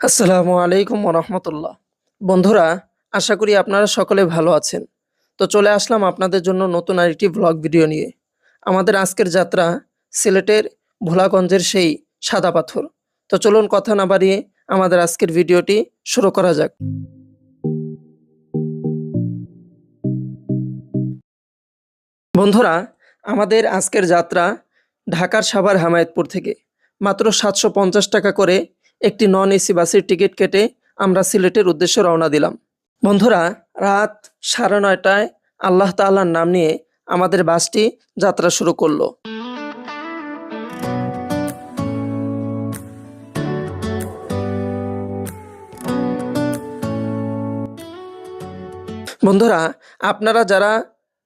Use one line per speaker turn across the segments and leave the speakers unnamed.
আসসালামু আলাইকুম রহমতুল্লাহ। বন্ধুরা, আশা করি আপনারা সকলে ভালো আছেন। তো চলে আসলাম আপনাদের জন্য নতুন আরেকটি ভ্লগ ভিডিও নিয়ে। আমাদের আজকের যাত্রা সিলেটের ভোলাগঞ্জের সেই সাদা পাথর। তো চলুন কথা না বাড়িয়ে আমাদের আজকের ভিডিওটি শুরু করা যাক। বন্ধুরা, আমাদের আজকের যাত্রা ঢাকার সাভার হেমায়েতপুর থেকে মাত্র ৭৫০ টাকা করে একটি নন এসি বাসের টিকিট কেটে আমরা সিলেটের উদ্দেশ্যে রওনা দিলাম। বন্ধুরা, রাত ৯:৩০টায় আল্লাহ তাআলার নাম নিয়ে আমাদের বাসটি যাত্রা শুরু করলো। বন্ধুরা, আপনারা যারা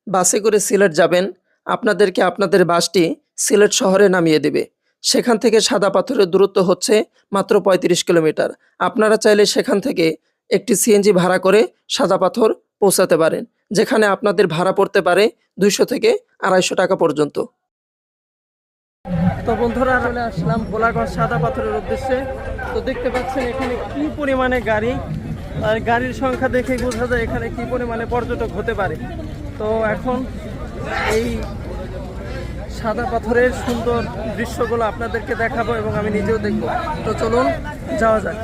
বাসে করে সিলেট যাবেন, আপনাদেরকে আপনাদের বাসটি সিলেট শহরে নামিয়ে দেবে। সেখান থেকে সাদা পাথরের দূরত্ব হচ্ছে মাত্র ৩৫ কিলোমিটার। আপনারা চাইলে সেখান থেকে একটি সিএনজি ভাড়া করে সাদা পাথর পৌঁছাতে পারেন, যেখানে আপনাদের ভাড়া পড়তে পারে ২০০ থেকে ২৫০ টাকা পর্যন্ত। তো বন্ধুরা, চলে আসলাম ভোলাগঞ্জ সাদা পাথরের উদ্দেশ্যে। তো দেখতে পাচ্ছেন এখানে কি পরিমাণে গাড়ি, আর গাড়ির সংখ্যা দেখেই বোঝা যায় এখানে কি পরিমাণে পর্যটক হতে পারে। তো এখন এই সাদা পাথরের সুন্দর দৃশ্যগুলো আপনাদেরকে দেখাবো এবং আমি নিজেও দেখব। তো চলুন যাওয়া যাক।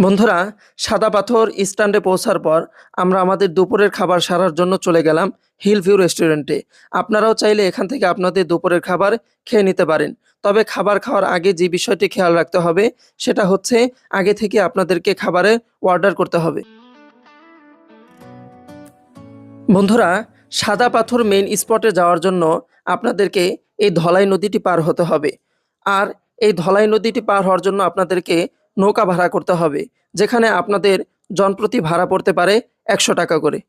বন্ধুরা, সাদা পাথর স্ট্যান্ডে পৌঁছার পর আমরা আমাদের দুপুরের খাবার সারার জন্য চলে গেলাম হিল ভিউ রেস্টুরেন্টে। আপনারাও চাইলে এখান থেকে আপনাদের দুপুরের খাবার খেয়ে নিতে পারেন। তবে খাবার খাওয়ার আগে যে বিষয়টি খেয়াল রাখতে হবে সেটা হচ্ছে আগে থেকে আপনাদেরকে খাবারের অর্ডার করতে হবে। বন্ধুরা, সাদা পাথর মেইন স্পটে যাওয়ার জন্য আপনাদেরকে এই ধলাই নদীটি পার হতে হবে। আর এই ধলাই নদীটি পার হওয়ার জন্য আপনাদেরকে নৌকা ভাড়া করতে হবে, যেখানে আপনাদের জনপ্রতি ভাড়া পড়তে পারে ১০০ টাকা করে।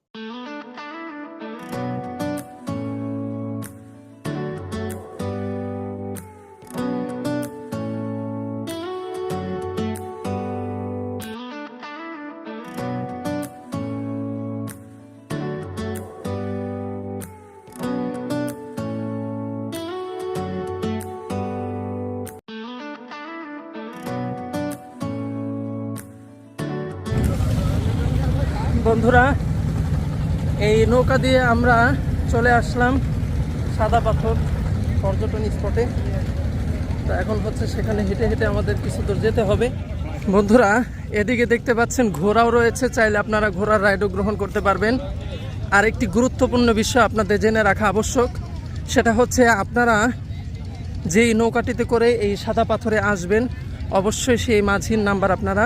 বন্ধুরা, এই নৌকা দিয়ে আমরা চলে আসলাম সাদা পাথর পর্যটন স্পটে। তো এখন হচ্ছে সেখানে হেঁটে হেঁটে আমাদের কিছু দূর যেতে হবে। বন্ধুরা, এদিকে দেখতে পাচ্ছেন ঘোড়াও রয়েছে, চাইলে আপনারা ঘোড়ার রাইডও গ্রহণ করতে পারবেন। আর একটি গুরুত্বপূর্ণ বিষয় আপনাদের জেনে রাখা আবশ্যক, সেটা হচ্ছে আপনারা যেই নৌকাটিতে করে এই সাদা পাথরে আসবেন, অবশ্যই সেই মাঝির নাম্বার আপনারা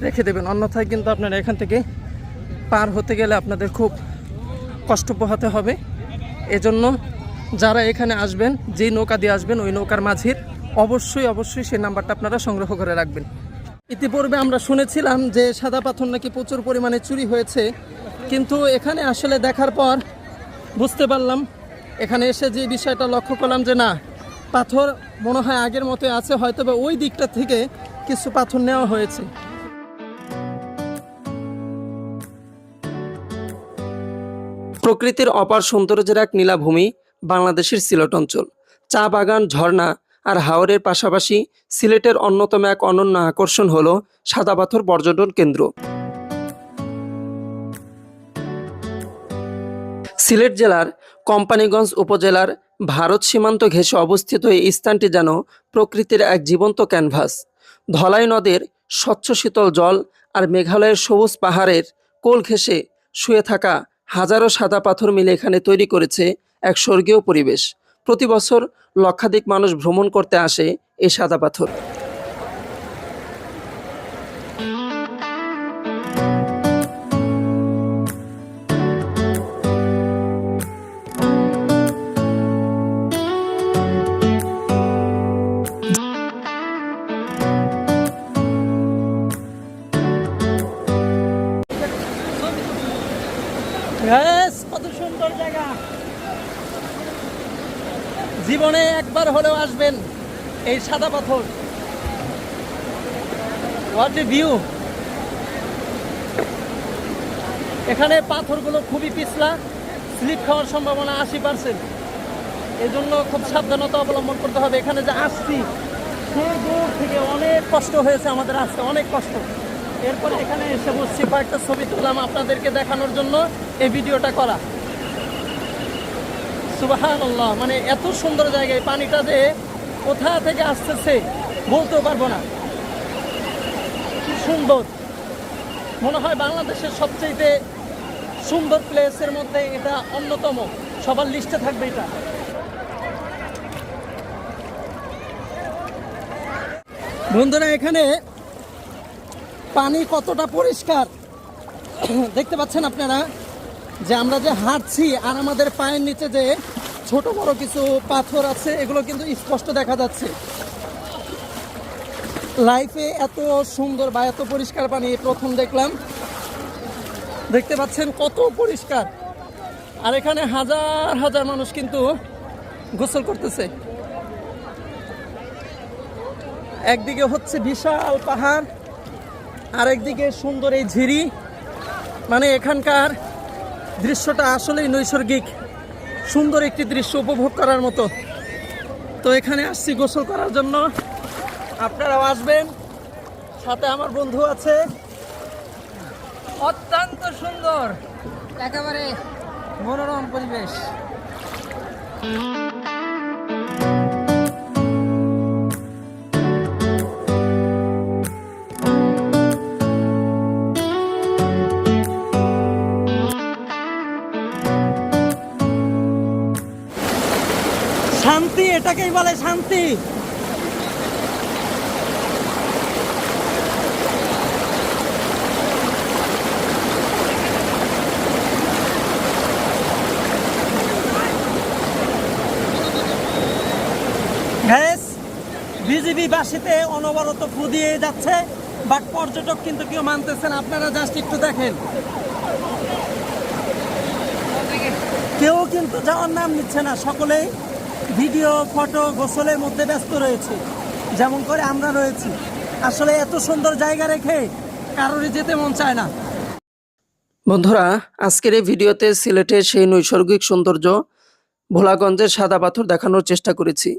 রেখে দেবেন। অন্যথায় কিন্তু আপনারা এখান থেকে পার হতে গেলে আপনাদের খুব কষ্ট পোহাতে হবে। এজন্য যারা এখানে আসবেন, যেই নৌকা দিয়ে আসবেন, ওই নৌকার মাঝির অবশ্যই সেই নাম্বারটা আপনারা সংগ্রহ করে রাখবেন। ইতিপূর্বে আমরা শুনেছিলাম যে সাদা পাথর নাকি প্রচুর পরিমাণে চুরি হয়েছে, কিন্তু এখানে আসলে দেখার পর বুঝতে পারলাম, এখানে এসে যে বিষয়টা লক্ষ্য করলাম যে না, পাথর মনে হয় আগের মতো আছে, হয়তো বা ওই দিকটা থেকে কিছু পাথর নেওয়া হয়েছে। প্রকৃতির অপার সৌন্দর্যের এক নীলাভূমি বাংলাদেশের সিলেট অঞ্চল। চা বাগান, ঝর্ণা আর হাওরের পাশাপাশি সিলেটের অন্যতম এক অনন্য আকর্ষণ হলো সাদা পাথর পর্যটন কেন্দ্র। সিলেট জেলার কোম্পানীগঞ্জ উপজেলার ভারত সীমান্ত ঘেঁষে অবস্থিত এই স্থানটি যেন প্রকৃতির এক জীবন্ত ক্যানভাস। ধলাই নদের স্বচ্ছ শীতল জল আর মেঘালয়ের সবুজ পাহাড়ের কোল ঘেঁষে শুয়ে থাকা হাজারো সাদা পাথর মিলে এখানে তৈরি করেছে এক স্বর্গীয় পরিবেশ। প্রতি বছর লক্ষাধিক মানুষ ভ্রমণ করতে আসে এই সাদা পাথর। কত সুন্দর জায়গা, জীবনে একবার হলেও আসবেন এই সাদা পাথর। What a view! এখানে পাথরগুলো খুবই পিছলা, স্লিপ খাওয়ার সম্ভাবনা 80%। এই জন্য খুব সাবধানতা অবলম্বন করতে হবে। এখানে যে আসছি সেই দূর থেকে অনেক কষ্ট হয়েছে আমাদের, আসতে অনেক কষ্ট। এরপরে এখানে এসে বসছি, কয়েকটা ছবি তুললাম আপনাদেরকে দেখানোর জন্য এই ভিডিওটা করা। সুবহানাল্লাহ, মানে এত সুন্দর জায়গায়, পানিটা যে কোথা থেকে আসতেছে বলতেও পারবো না, কি সুন্দর। মনে হয় বাংলাদেশের সবচেয়ে সুন্দর প্লেসের মধ্যে এটা অন্যতম, সবার লিস্টে থাকবে এটা। বন্ধুরা, এখানে পানি কতটা পরিষ্কার দেখতে পাচ্ছেন আপনারা, যে আমরা যে হাঁটছি আর আমাদের পায়ের নিচে যে ছোট বড় কিছু পাথর আছে এগুলো কিন্তু স্পষ্ট দেখা যাচ্ছে। লাইফে এত সুন্দর বা এত পরিষ্কার পানি প্রথম দেখলাম। দেখতে পাচ্ছেন কত পরিষ্কার, আর এখানে হাজার হাজার মানুষ কিন্তু গোসল করতেছে। একদিকে হচ্ছে বিশাল পাহাড়, আরেকদিকে সুন্দর এই ঝিরি। মানে এখানকার দৃশ্যটা আসলেই নৈসর্গিক সুন্দর একটি দৃশ্য উপভোগ করার মতো। তো এখানে আসছি গোসল করার জন্য, আপনারাও আসবেন, সাথে আমার বন্ধু আছে। অত্যন্ত সুন্দর, একেবারে মনোরম পরিবেশ। শান্তি, এটাকেই বলে শান্তি। বিজিবি বাসিতে অনবরত ফু দিয়ে যাচ্ছে, বাট পর্যটক কিন্তু কেউ মানতেছেন। আপনারা জাস্ট একটু দেখেন, কেউ কিন্তু যাওয়ার নাম নিচ্ছে না, সকলেই ভিডিও ফটো গোসলের মধ্যে ব্যস্ত রয়েছে, যেমন করে আমরা রয়েছি। আসলে এত সুন্দর জায়গা রেখে কারোরই যেতে মন চায় না। বন্ধুরা, আজকের এই ভিডিওতে সিলেটের সেই নৈসর্গিক সৌন্দর্য ভোলাগঞ্জের সাদা পাথর দেখানোর চেষ্টা করেছি।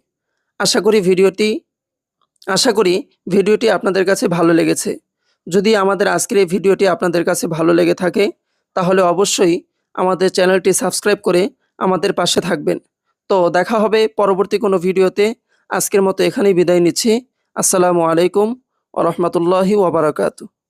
আশা করি ভিডিওটি আপনাদের কাছে ভালো লেগেছে। যদি আমাদের আজকের এই ভিডিওটি আপনাদের কাছে ভালো লেগে থাকে তাহলে অবশ্যই আমাদের চ্যানেলটি সাবস্ক্রাইব করে আমাদের পাশে থাকবেন। তো দেখা হবে পরবর্তী কোনো ভিডিওতে। আজকের মতো এখানেই বিদায় নিচ্ছি। আসসালামু আলাইকুম ওয়া রাহমাতুল্লাহি ওয়া বারাকাতুহু।